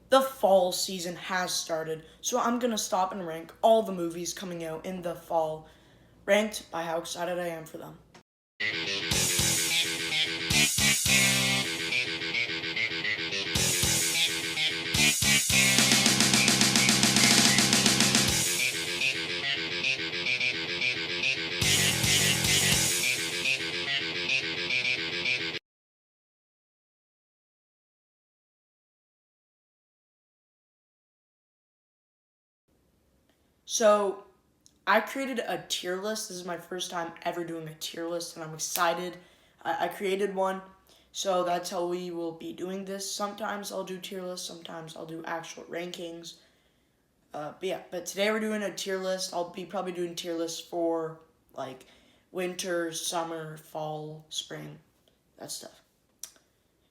the fall season has started, so I'm gonna stop and rank all the movies coming out in the fall, ranked by how excited I am for them. So, I created a tier list. This is my first time ever doing a tier list, and I'm excited. I created one, so that's how we will be doing this. Sometimes I'll do tier lists, sometimes I'll do actual rankings. But today we're doing a tier list. I'll be probably doing tier lists for like winter, summer, fall, spring, that stuff.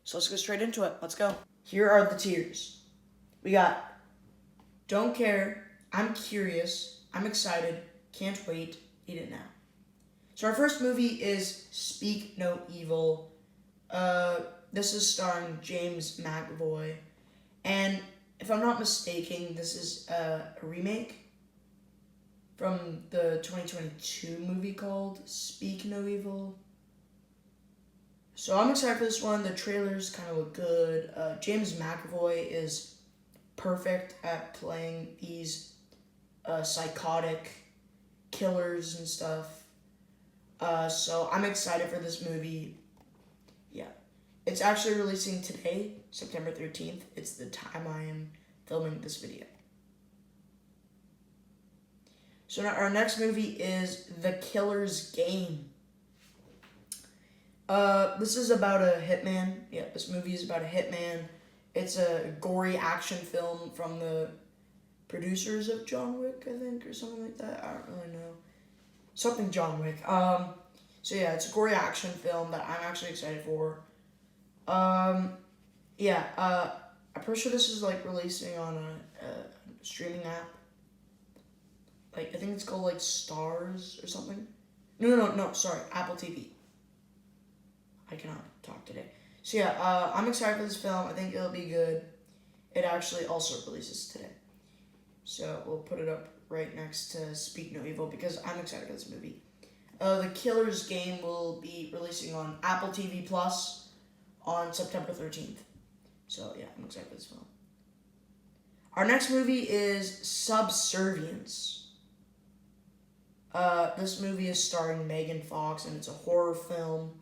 So let's get straight into it. Let's go. Here are the tiers. We got Don't Care, I'm Curious, I'm Excited, Can't Wait, Eat It Now. So our first movie is Speak No Evil. This is starring James McAvoy. And if I'm not mistaken, this is a remake from the 2022 movie called Speak No Evil. So I'm excited for this one. The trailers kind of look good. James McAvoy is perfect at playing these psychotic killers and stuff. So I'm excited for this movie. Yeah. It's actually releasing today, September 13th. It's the time I am filming this video. So now our next movie is The Killer's Game. This is about a hitman. Yeah, this movie is about a hitman. It's a gory action film from the producers of John Wick, I think, or something like that. I don't really know. Something John Wick. So yeah, it's a gory action film that I'm actually excited for. I'm pretty sure this is like releasing on a streaming app. Like, I think it's called like Stars or something. No, sorry, Apple TV. I cannot talk today. So yeah, I'm excited for this film. I think it'll be good. It actually also releases today. So we'll put it up right next to Speak No Evil because I'm excited for this movie. The Killer's Game will be releasing on Apple TV Plus on September 13th. So yeah, I'm excited for this film. Our next movie is Subservience. This movie is starring Megan Fox and it's a horror film.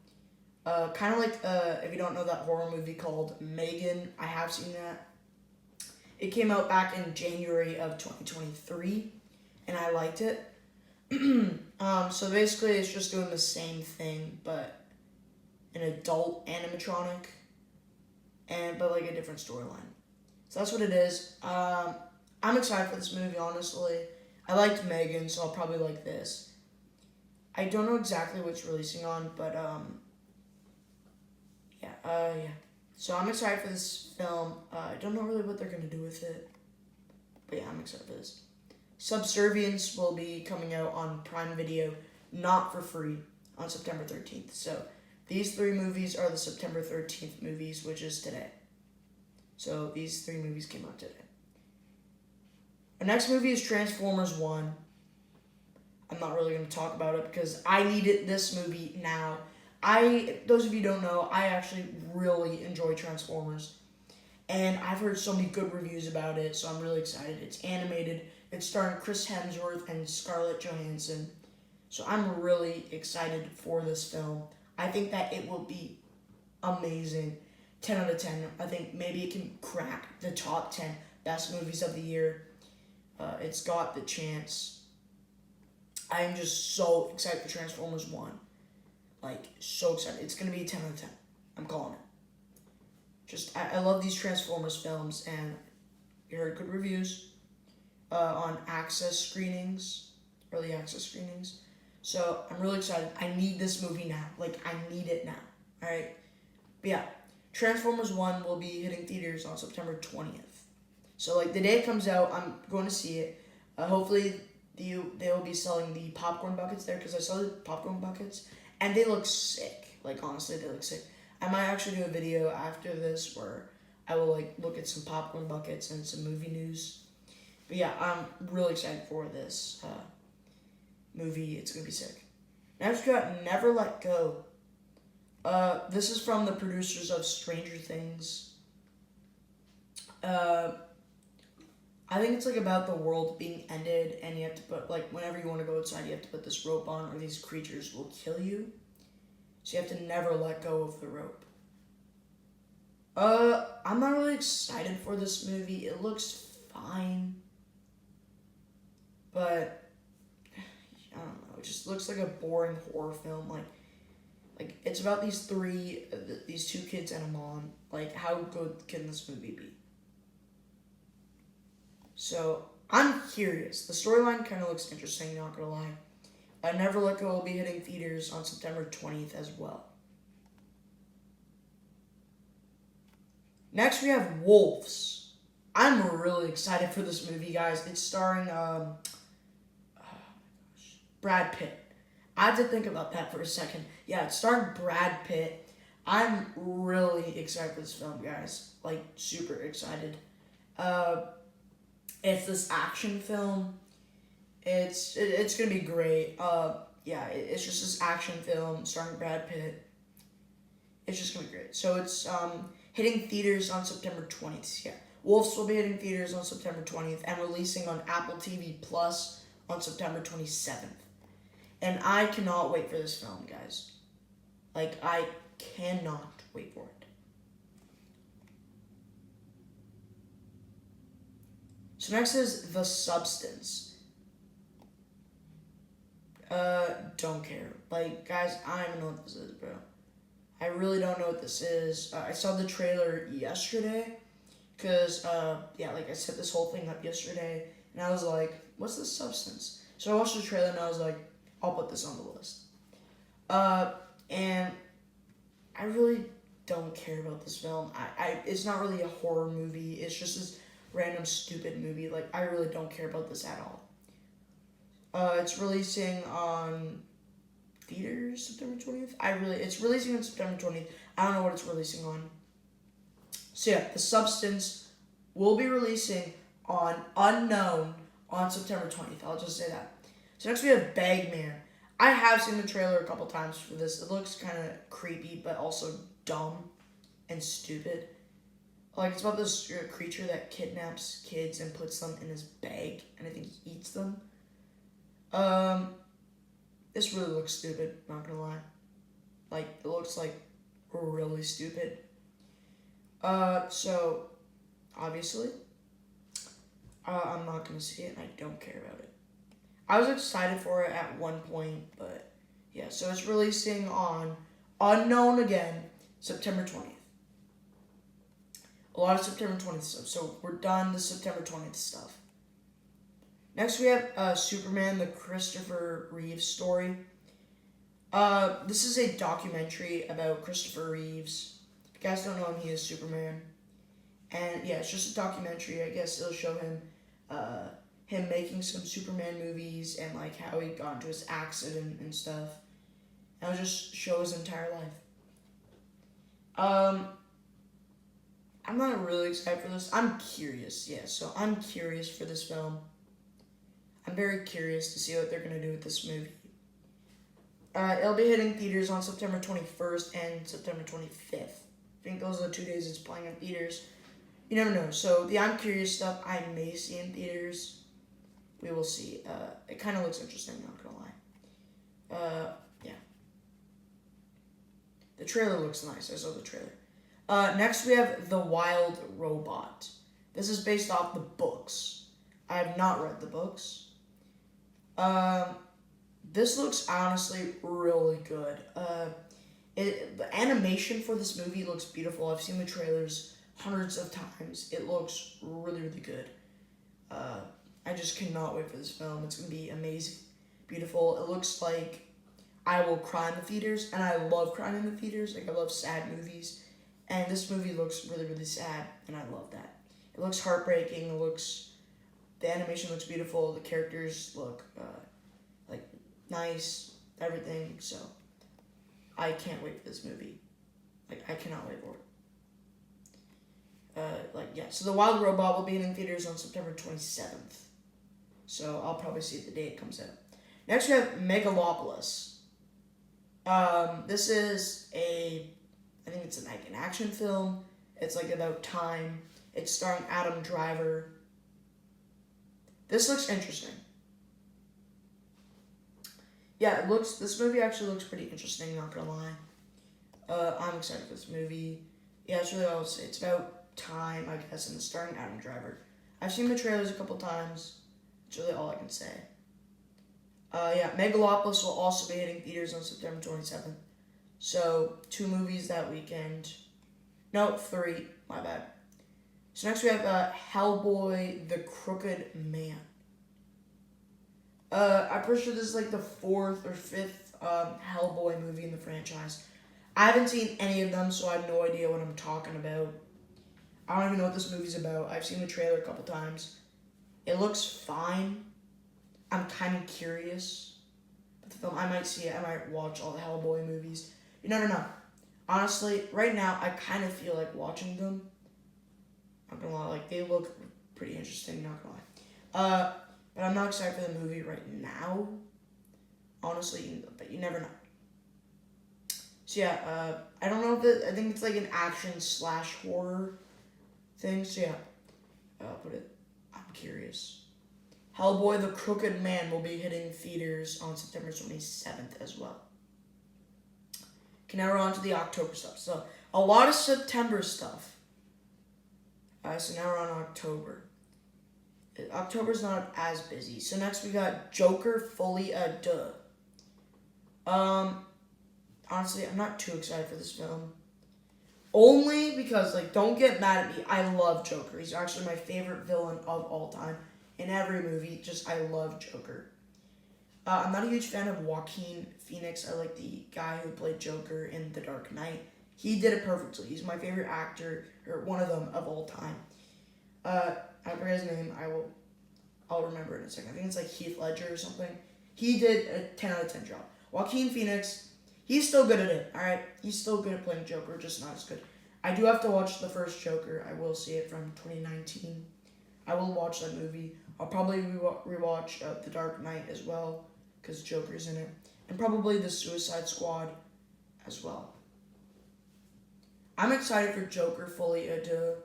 Kind of like, if you don't know that horror movie called Megan, I have seen that. It came out back in January of 2023, and I liked it. So basically it's just doing the same thing, but an adult animatronic, but like a different storyline. So that's what it is. I'm excited for this movie, honestly. I liked Megan, so I'll probably like this. I don't know exactly what it's releasing on, but yeah. So I'm excited for this film. I don't know really what they're going to do with it. But yeah, I'm excited for this. Subservience will be coming out on Prime Video, not for free, on September 13th. So these three movies are the September 13th movies, which is today. So these three movies came out today. Our next movie is Transformers 1. I'm not really going to talk about it because I needed this movie now. Those of you who don't know, I actually really enjoy Transformers. And I've heard so many good reviews about it, so I'm really excited. It's animated. It's starring Chris Hemsworth and Scarlett Johansson. So I'm really excited for this film. I think that it will be amazing. 10 out of 10. I think maybe it can crack the top 10 best movies of the year. It's got the chance. I am just so excited for Transformers 1. Like, so excited. It's going to be a 10 out of 10. I'm calling it. I love these Transformers films, and you heard good reviews on early access screenings. So I'm really excited. I need this movie now. Like, I need it now. All right? But yeah, Transformers 1 will be hitting theaters on September 20th. So, like, the day it comes out, I'm going to see it. Hopefully, they will be selling the popcorn buckets there, because I saw the popcorn buckets, and they look sick. Like, honestly, they look sick. I might actually do a video after this where I will like look at some popcorn buckets and some movie news. But yeah, I'm really excited for this movie. It's gonna be sick. Next we got Never Let Go. This is from the producers of Stranger Things. I think it's like about the world being ended, and you have to put like whenever you want to go outside, you have to put this rope on, or these creatures will kill you. So you have to never let go of the rope. I'm not really excited for this movie. It looks fine, but I don't know. It just looks like a boring horror film. Like it's about these two kids and a mom. Like, how good can this movie be? So I'm curious. The storyline kind of looks interesting. Not gonna lie. Never Let Go will be hitting theaters on September 20th as well. Next, we have Wolves. I'm really excited for this movie, guys. It's starring Brad Pitt. I had to think about that for a second. Yeah, it's starring Brad Pitt. I'm really excited for this film, guys. Like, super excited. It's this action film. It's gonna be great. Yeah, it's just this action film starring Brad Pitt. It's just gonna be great. So it's hitting theaters on September 20th. Yeah, Wolves will be hitting theaters on September 20th and releasing on Apple TV Plus on September 27th. And I cannot wait for this film, guys. Like, I cannot wait for it. So next is The Substance. Don't care. Like, guys, I don't even know what this is, bro. I really don't know what this is. I saw the trailer yesterday, because, yeah, like, I set this whole thing up yesterday, and I was like, what's The Substance? So I watched the trailer, and I was like, I'll put this on the list. And I really don't care about this film. It's not really a horror movie. It's just this random stupid movie. Like, I really don't care about this at all. It's releasing on theaters September 20th. It's releasing on September 20th. I don't know what it's releasing on. So yeah, The Substance will be releasing on Unknown on September 20th. I'll just say that. So next we have Bagman. I have seen the trailer a couple times for this. It looks kind of creepy, but also dumb and stupid. Like, it's about this creature that kidnaps kids and puts them in his bag, and I think he eats them. This really looks stupid, not gonna lie. Like, it looks like really stupid. So, obviously, I'm not gonna see it, and I don't care about it. I was excited for it at one point, but yeah, so it's releasing on Unknown again, September 20th. A lot of September 20th stuff, so we're done the September 20th stuff. Next we have Superman, the Christopher Reeves story. This is a documentary about Christopher Reeves. If you guys don't know him, he is Superman. And yeah, it's just a documentary. I guess it'll show him making some Superman movies and like how he got into his accident and stuff. And it'll just show his entire life. I'm not really excited for this. I'm curious, yeah. So I'm curious for this film. I'm very curious to see what they're gonna do with this movie. It'll be hitting theaters on September 21st and September 25th. I think those are the 2 days it's playing in theaters. You never know. So the I'm curious stuff I may see in theaters. We will see. It kind of looks interesting, not gonna lie. Yeah. The trailer looks nice. I saw the trailer. Next we have The Wild Robot. This is based off the books. I have not read the books. This looks honestly really good. The animation for this movie looks beautiful. I've seen the trailers hundreds of times. It looks really, really good. I just cannot wait for this film. It's going to be amazing. Beautiful. It looks like I will cry in the theaters, and I love crying in the theaters. Like, I love sad movies. And this movie looks really, really sad, and I love that. It looks heartbreaking. The animation looks beautiful. The characters look, like, nice. Everything. So, I can't wait for this movie. Like, I cannot wait for So The Wild Robot will be in theaters on September 27th. So I'll probably see it the day it comes out. Next we have Megalopolis. This is I think it's like an action film. It's like about time. It's starring Adam Driver. This looks interesting. Yeah, this movie actually looks pretty interesting, not gonna lie. I'm excited for this movie. Yeah, that's really all I'll say. It's about time, I guess, and it's starring Adam Driver. I've seen the trailers a couple times. That's really all I can say. Megalopolis will also be hitting theaters on September 27th. So, 2 movies that weekend. No, 3. My bad. So next we have Hellboy, The Crooked Man. I'm pretty sure this is like the 4th or 5th Hellboy movie in the franchise. I haven't seen any of them, so I have no idea what I'm talking about. I don't even know what this movie's about. I've seen the trailer a couple times. It looks fine. I'm kind of curious. But the film, I might see it. I might watch all the Hellboy movies. You never know. Honestly, right now, I kind of feel like watching them. Not gonna lie, like, they look pretty interesting, not gonna lie. But I'm not excited for the movie right now. Honestly, but you never know. So yeah, I don't know if I think it's like an action/horror thing, so yeah. I'm curious. Hellboy, The Crooked Man will be hitting theaters on September 27th as well. Okay, now we're on to the October stuff. So, a lot of September stuff. So now we're on October. October's not as busy. So next we got Joker Folie à Deux. Honestly, I'm not too excited for this film. Only because, like, don't get mad at me. I love Joker. He's actually my favorite villain of all time. In every movie, I love Joker. I'm not a huge fan of Joaquin Phoenix. I like the guy who played Joker in The Dark Knight. He did it perfectly. He's my favorite actor, or one of them of all time. I forget his name. I'll remember it in a second. I think it's like Heath Ledger or something. He did a 10 out of 10 job. Joaquin Phoenix, he's still good at it, alright? He's still good at playing Joker, just not as good. I do have to watch the first Joker. I will see it from 2019. I will watch that movie. I'll probably rewatch The Dark Knight as well, because Joker's in it. And probably The Suicide Squad as well. I'm excited for Joker Folie à Deux.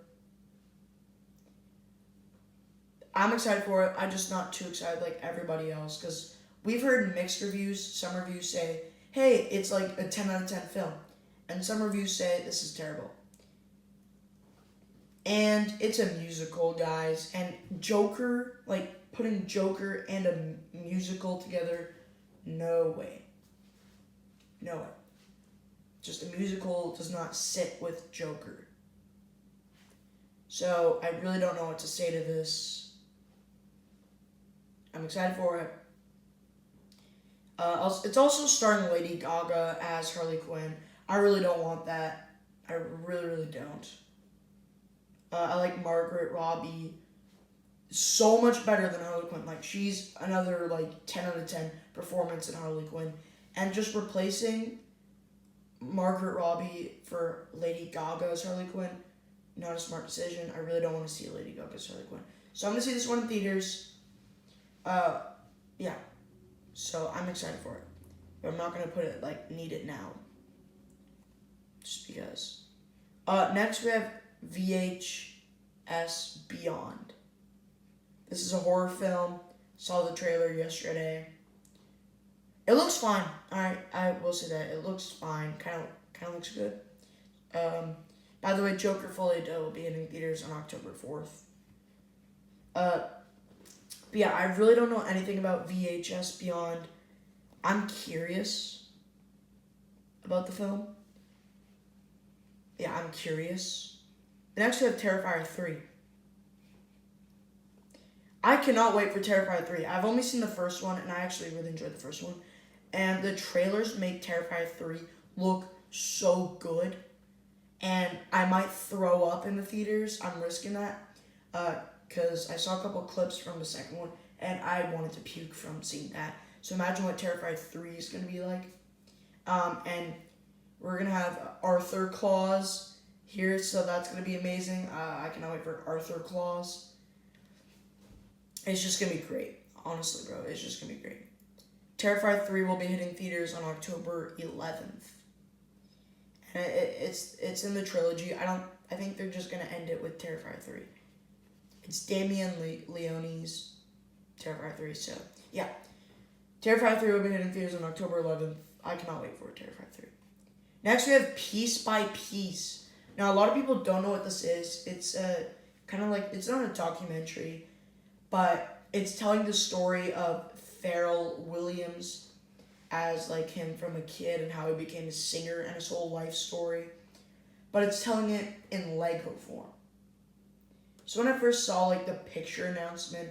I'm excited for it. I'm just not too excited like everybody else, because we've heard mixed reviews. Some reviews say, hey, it's like a 10 out of 10 film. And some reviews say, this is terrible. And it's a musical, guys. And Joker, like, putting Joker and a musical together, no way. No way. Just a musical does not sit with Joker. So, I really don't know what to say to this. I'm excited for it. It's also starring Lady Gaga as Harley Quinn. I really don't want that. I really, really don't. I like Margaret Robbie so much better than Harley Quinn. Like, she's another, 10 out of 10 performance in Harley Quinn. And just replacing Margaret Robbie for Lady Gaga as Harley Quinn, not a smart decision. I really don't want to see Lady Gaga as Harley Quinn. So I'm going to see this one in theaters. Yeah. So I'm excited for it. But I'm not going to put it, need it now. Just because. Next we have VHS Beyond. This is a horror film. Saw the trailer yesterday. It looks fine. Alright, I will say that. It looks fine. Kind of looks good. By the way, Joker Folie à Deux will be hitting theaters on October 4th. But yeah, I really don't know anything about VHS Beyond. I'm curious about the film. Yeah, I'm curious. Next we have Terrifier 3. I cannot wait for Terrifier 3. I've only seen the first one, and I actually really enjoyed the first one. And the trailers make Terrifier 3 look so good. And I might throw up in the theaters. I'm risking that. Because I saw a couple clips from the second one, and I wanted to puke from seeing that. So imagine what Terrifier 3 is going to be like. And we're going to have Arthur Claus. here, so that's gonna be amazing. I cannot wait for Arthur Claus. It's just gonna be great. Honestly, bro, it's just gonna be great. Terrifier 3 will be hitting theaters on October 11th. And it's in the trilogy. I think they're just gonna end it with Terrifier 3. It's Damien Leone's Terrifier 3, so yeah. Terrifier 3 will be hitting theaters on October 11th. I cannot wait for it, Terrifier 3. Next we have Piece by Piece. Now a lot of people don't know what this is. It's kind of like, it's not a documentary, but it's telling the story of Pharrell Williams as like him from a kid and how he became a singer and his whole life story. But it's telling it in Lego form. So when I first saw like the picture announcement,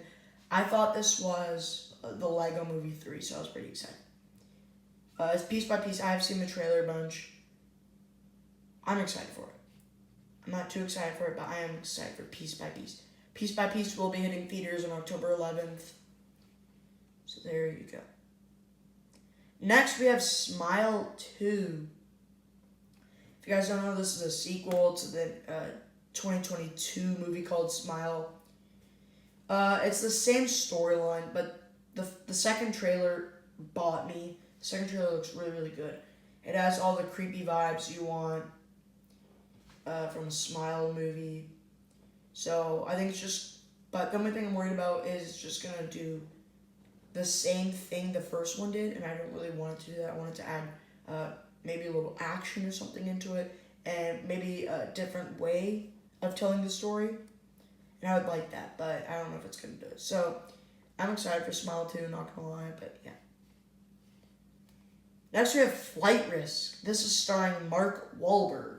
I thought this was the Lego Movie 3, so I was pretty excited. It's Piece by Piece. I have seen the trailer a bunch. I'm excited for it. I'm not too excited for it, but I am excited for Piece by Piece. Piece by Piece will be hitting theaters on October 11th. So there you go. Next, we have Smile 2. If you guys don't know, this is a sequel to the 2022 movie called Smile. It's the same storyline, but the second trailer bought me. The second trailer looks really, really good. It has all the creepy vibes you want from a Smile movie. So I think it's just, but the only thing I'm worried about is it's just gonna do the same thing the first one did, and I don't really want it to do that. I wanted to add maybe a little action or something into it, and maybe a different way of telling the story. And I would like that, but I don't know if it's gonna do it. So I'm excited for Smile 2, not gonna lie, but yeah. Next we have Flight Risk. This is starring Mark Wahlberg.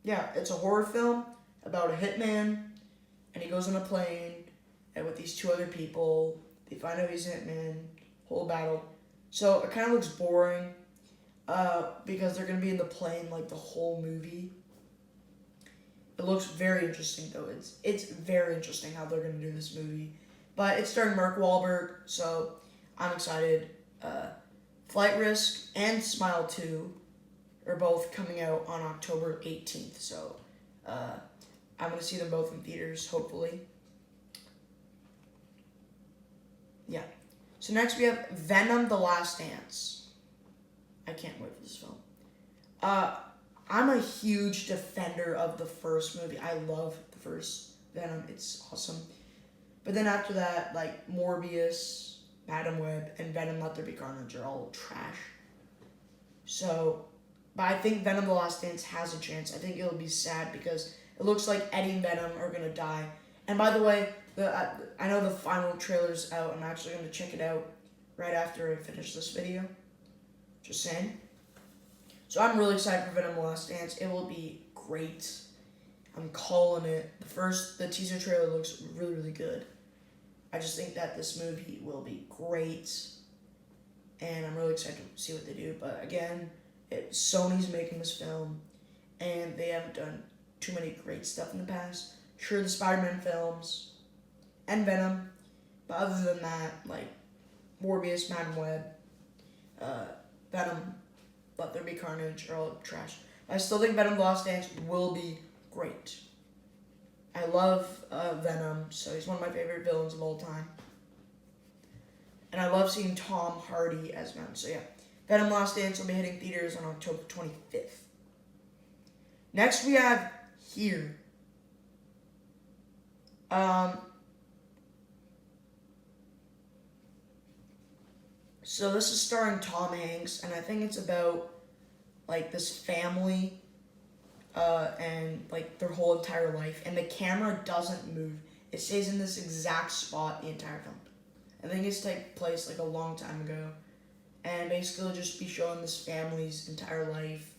Yeah, it's a horror film about a hitman, and he goes on a plane, and with these two other people, they find out he's a hitman, whole battle. So it kind of looks boring, because they're gonna be in the plane like the whole movie. It looks very interesting though. It's very interesting how they're gonna do this movie, but it's starring Mark Wahlberg, so I'm excited. Flight Risk and Smile 2 are both coming out on October 18th, so I'm going to see them both in theaters, hopefully. Yeah. So next we have Venom: The Last Dance. I can't wait for this film. I'm a huge defender of the first movie. I love the first Venom. It's awesome. But then after that, like Morbius, Madam Web, and Venom: Let There Be Carnage are all trash. So, but I think Venom: The Last Dance has a chance. I think it'll be sad because it looks like Eddie and Venom are gonna die. And by the way, I know the final trailer's out. I'm actually gonna check it out right after I finish this video. Just saying. So I'm really excited for Venom: The Last Dance. It will be great. I'm calling it. The teaser trailer looks really, really good. I just think that this movie will be great, and I'm really excited to see what they do. But again, Sony's making this film, and they haven't done too many great stuff in the past. Sure, the Spider-Man films, and Venom, but other than that, like Morbius, Madam Web, Venom, Let There Be Carnage are all trash. I still think Venom: The Last Dance will be great. I love Venom, so he's one of my favorite villains of all time. And I love seeing Tom Hardy as Venom. So yeah, Venom: Last Dance will be hitting theaters on October 25th. Next we have Here. So this is starring Tom Hanks, and I think it's about like this family and like their whole entire life, and the camera doesn't move. It stays in this exact spot the entire film. I think it's take place like a long time ago, and basically it'll just be showing this family's entire life,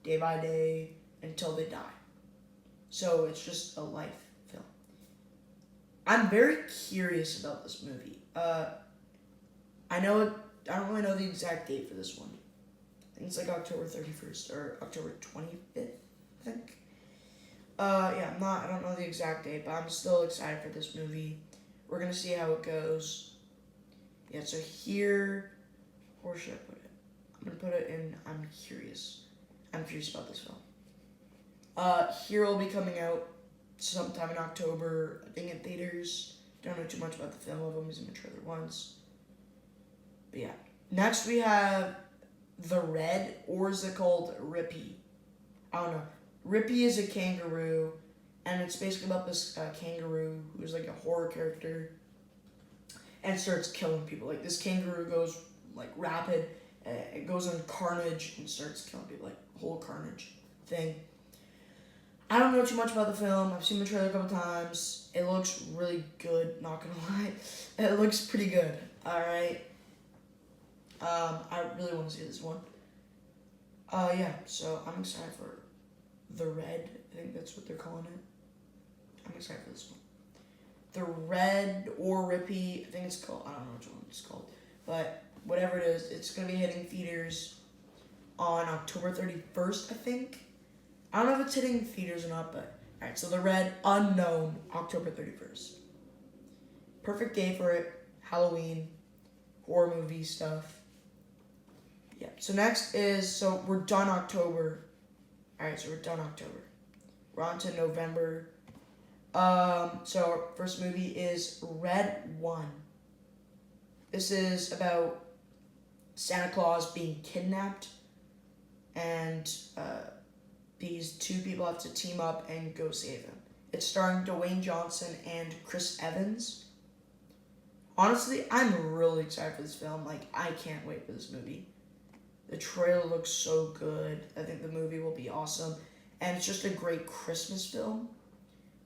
day by day, until they die. So it's just a life film. I'm very curious about this movie. I don't really know the exact date for this one. I think it's like October 31st or October 25th, I think. Yeah, I don't know the exact date, but I'm still excited for this movie. We're gonna see how it goes. Yeah, so Here, where should I put it? I'm gonna put it in I'm curious. I'm curious about this film. Hero will be coming out sometime in October, I think in theaters. Don't know too much about the film. I've only seen the trailer once. But yeah. Next we have The Red, or is it called Rippy? I don't know. Rippy is a kangaroo, and it's basically about this kangaroo who's like a horror character and starts killing people. Like, this kangaroo goes like rapid, it goes on carnage and starts killing people, like whole carnage thing. I don't know too much about the film. I've seen the trailer a couple times. It looks really good, not gonna lie. It looks pretty good, alright? I really want to see this one. Yeah, so I'm excited for The Red. I think that's what they're calling it. I'm excited for this one. The Red or Rippy, I think it's called, I don't know which one it's called. But whatever it is, it's going to be hitting theaters on October 31st, I think. I don't know if it's hitting theaters or not, but alright, so The Red, unknown, October 31st. Perfect day for it. Halloween, horror movie stuff. Yeah, so next is, so we're done October. Alright, so we're done October. We're on to November. So our first movie is Red One. This is about Santa Claus being kidnapped, and these two people have to team up and go save him. It's starring Dwayne Johnson and Chris Evans. Honestly, I'm really excited for this film. Like, I can't wait for this movie. The trailer looks so good. I think the movie will be awesome. And it's just a great Christmas film.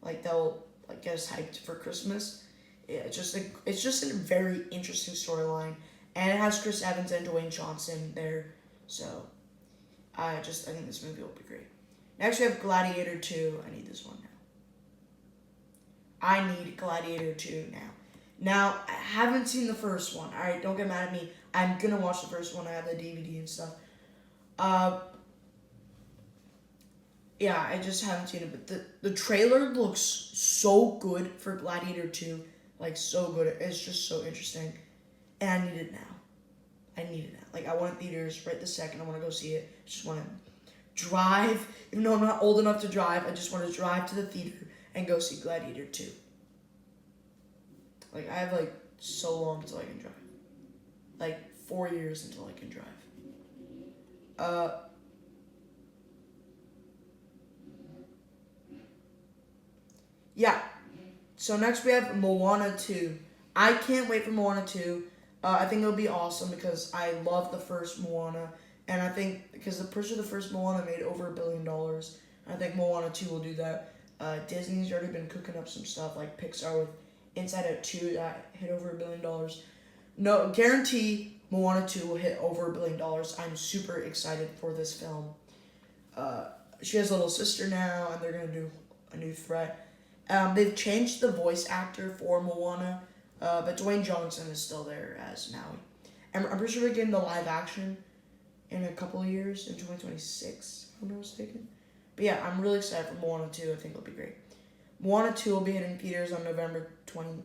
Like, they'll get us hyped for Christmas. Yeah, it's just a very interesting storyline. And it has Chris Evans and Dwayne Johnson there. So, I think this movie will be great. Next, we have Gladiator 2. I need this one now. I need Gladiator 2 now. Now, I haven't seen the first one. Alright, don't get mad at me. I'm gonna watch the first one. I have the DVD and stuff. Yeah, I just haven't seen it. But the trailer looks so good for Gladiator 2. Like, so good. It's just so interesting. And I need it now. I need it now. Like, I want it in theaters right this second. I want to go see it. I just want to drive. Even though I'm not old enough to drive, I just want to drive to the theater and go see Gladiator 2. Like, I have, like, so long until I can drive. Like, 4 years until I can drive. Yeah. So next we have Moana 2. I can't wait for Moana 2. I think it'll be awesome because I love the first Moana. And I think, because the first Moana made over $1 billion. I think Moana 2 will do that. Disney's already been cooking up some stuff, like Pixar with Inside Out 2 that hit over $1 billion. No, guarantee Moana 2 will hit over $1 billion. I'm super excited for this film. She has a little sister now, and they're going to do a new threat. They've changed the voice actor for Moana, but Dwayne Johnson is still there as Maui. And I'm pretty sure we're getting the live action in a couple of years, in 2026, if I'm not mistaken. But yeah, I'm really excited for Moana 2. I think it'll be great. Moana 2 will be hitting theaters on November 25th?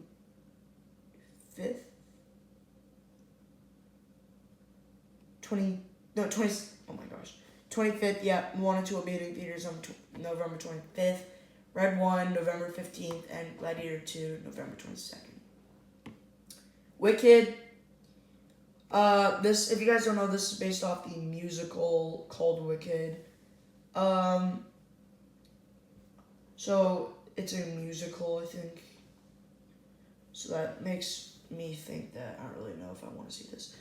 25th, yeah. Moana 2 will be hitting theaters on November 25th. Red 1, November 15th, and Gladiator 2, November 22nd. Wicked. This, if you guys don't know, this is based off the musical called Wicked. So it's a musical, I think. So that makes me think that I don't really know if I want to see this.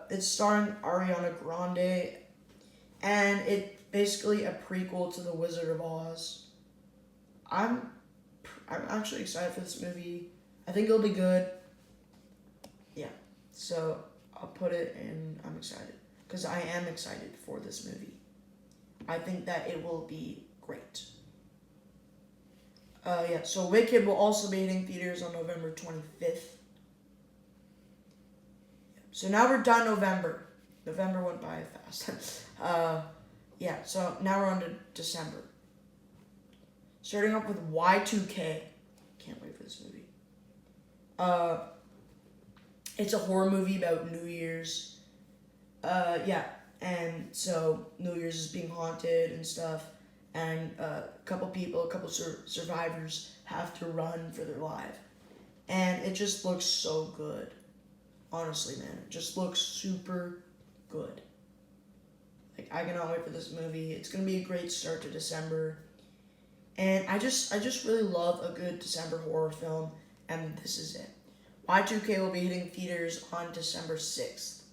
It's starring Ariana Grande, and it's basically a prequel to The Wizard of Oz. I'm actually excited for this movie. I think it'll be good. Yeah, so I'll put it in. I'm excited because I am excited for this movie. I think that it will be great. Yeah, so Wicked will also be hitting theaters on November 25th. So now we're done November. November went by fast. Yeah, so now we're on to December. Starting off with Y2K. Can't wait for this movie. It's a horror movie about New Year's. Yeah, and so New Year's is being haunted and stuff. and a couple survivors have to run for their life. And it just looks so good. Honestly, man, it just looks super good. Like, I cannot wait for this movie. It's gonna be a great start to December. And I just really love a good December horror film, and this is it. Y2K will be hitting theaters on December 6th.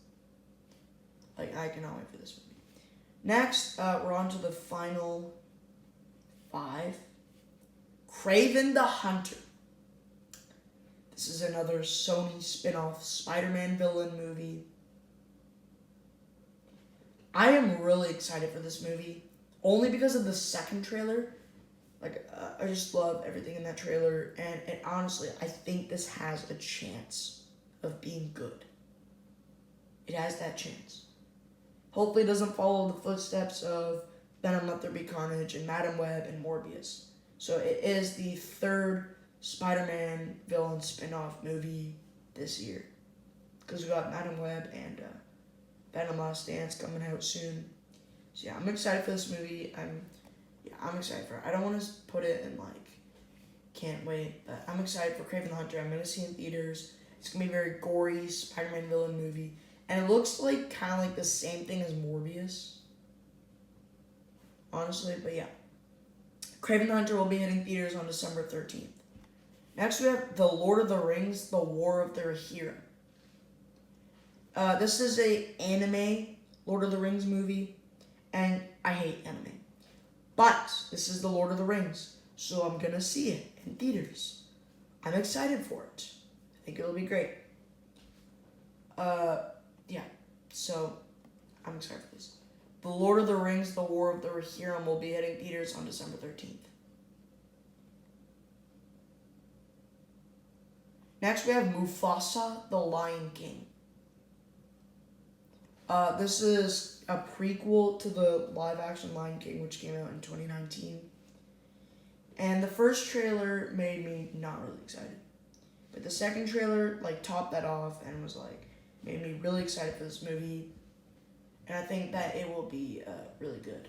Like, I cannot wait for this movie. Next, we're on to the final 5. Kraven the Hunter. This is another Sony spin-off Spider-Man villain movie. I am really excited for this movie, only because of the second trailer. Like, I just love everything in that trailer, and honestly, I think this has a chance of being good. It has that chance. Hopefully it doesn't follow the footsteps of Venom Let There Be Carnage and Madam Web and Morbius. So it is the third Spider-Man villain spin-off movie this year. Because we got Madam Web and Venom Last Dance coming out soon. So yeah, I'm excited for this movie. I'm excited for it. I don't want to put it in like, can't wait, but I'm excited for Kraven the Hunter. I'm going to see it in theaters. It's going to be a very gory Spider-Man villain movie. And it looks like kind of like the same thing as Morbius. Honestly, but yeah. Kraven the Hunter will be hitting theaters on December 13th. Next we have The Lord of the Rings, The War of the Rohirrim. This is a anime Lord of the Rings movie, and I hate anime. But this is The Lord of the Rings, so I'm going to see it in theaters. I'm excited for it. I think it'll be great. Yeah, so I'm excited for this. The Lord of the Rings, The War of the Rohirrim will be hitting theaters on December 13th. Next we have Mufasa, the Lion King. This is a prequel to the live-action Lion King, which came out in 2019. And the first trailer made me not really excited. But the second trailer, like, topped that off and was, like, made me really excited for this movie. And I think that it will be really good.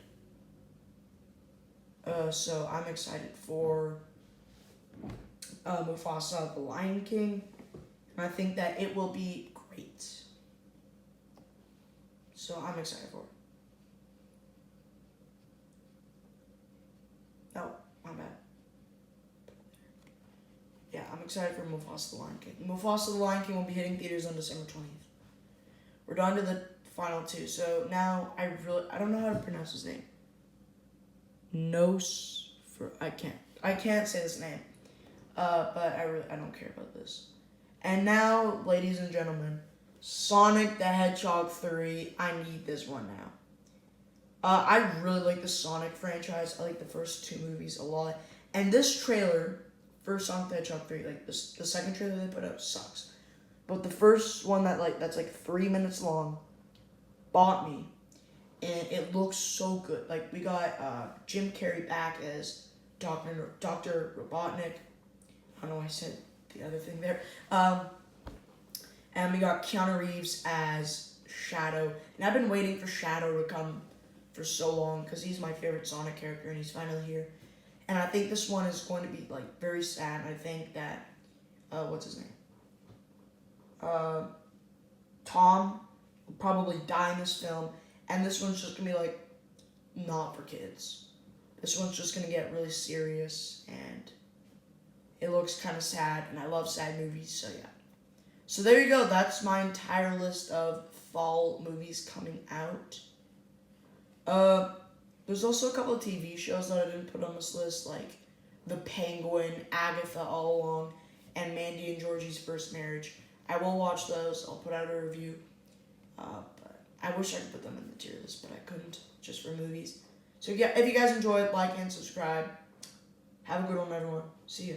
So I'm excited for Mufasa, the Lion King. And I think that it will be great. So I'm excited for it. Oh, my bad. Yeah, I'm excited for Mufasa, the Lion King. Mufasa, the Lion King will be hitting theaters on December 20th. We're down to the final 2. So now I don't know how to pronounce his name. I can't say this name. But I don't care about this. And now, ladies and gentlemen, Sonic the Hedgehog 3. I need this one now. I really like the Sonic franchise. I like the first 2 movies a lot. And this trailer for Sonic the Hedgehog 3, like the second trailer they put out sucks. But the first one that's like 3 minutes long bought me. And it looks so good. Like, we got Jim Carrey back as Dr. Robotnik. I don't know why I said the other thing there. And we got Keanu Reeves as Shadow. And I've been waiting for Shadow to come for so long because he's my favorite Sonic character and he's finally here. And I think this one is going to be, like, very sad. I think that, what's his name? Tom will probably die in this film. And this one's just going to be, like, not for kids. This one's just going to get really serious. And it looks kind of sad. And I love sad movies, so yeah. So there you go. That's my entire list of fall movies coming out. There's also a couple of TV shows that I didn't put on this list, like The Penguin, Agatha All Along, and Mandy and Georgie's First Marriage. I will watch those. I'll put out a review. But I wish I could put them in the tier list, but I couldn't, just for movies. So yeah, if you guys enjoyed, like and subscribe. Have a good one, everyone. See ya.